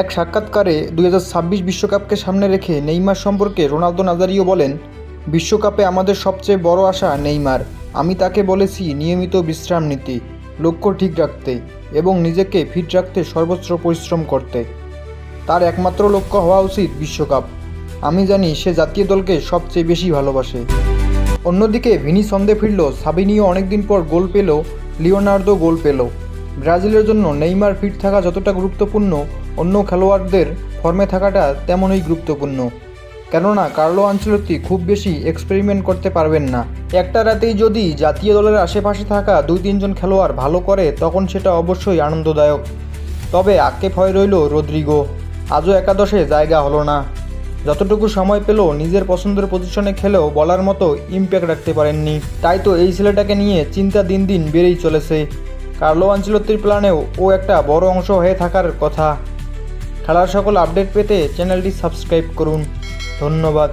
এক সাক্ষাৎকারে 2026 বিশ্বকাপকে সামনে রেখে নেইমার সম্পর্কে রোনালদো নাজারিও বলেন, বিশ্বকাপে আমাদের সবচেয়ে বড় আশা নেইমার। আমি তাকে বলেছি নিয়মিত বিশ্রাম নিতে, লক্ষ্য ঠিক রাখতে এবং নিজেকে ফিট রাখতে সর্বোচ্চ পরিশ্রম করতে। তার একমাত্র লক্ষ্য হওয়া উচিত বিশ্বকাপ। আমি জানি সে জাতীয় দলকে সবচেয়ে বেশি ভালোবাসে। অন্যদিকে ভিনি ছন্দে ফিরল, সাবিনিও অনেকদিন পর গোল পেল, লিওনার্দো গোল পেল। ব্রাজিলের জন্য নেইমার ফিট থাকা যতটা গুরুত্বপূর্ণ, অন্য খেলোয়াড়দের ফর্মে থাকাটা তেমনই গুরুত্বপূর্ণ। কেননা কার্লো আনচেলত্তি খুব বেশি এক্সপেরিমেন্ট করতে পারবেন না। একটা রাতেই যদি জাতীয় দলের আশেপাশে থাকা 2-3 জন খেলোয়াড় ভালো করে, তখন সেটা অবশ্যই আনন্দদায়ক। তবে আক্ষেপ হয়ে রইল রদ্রিগো, আজও একাদশে জায়গা হলো না। যতটুকু সময় পেল নিজের পছন্দের পজিশনে খেলেও বলার মতো ইম্প্যাক্ট রাখতে পারেননি। তাই তো এই ছেলেটাকে নিয়ে চিন্তা দিন দিন বেড়েই চলেছে। কার্লো আনচেলত্তির প্ল্যানেও ও একটা বড় অংশ হয়ে থাকার কথা। খেলার সকল আপডেট পেতে চ্যানেলটি সাবস্ক্রাইব করুন। ধন্যবাদ।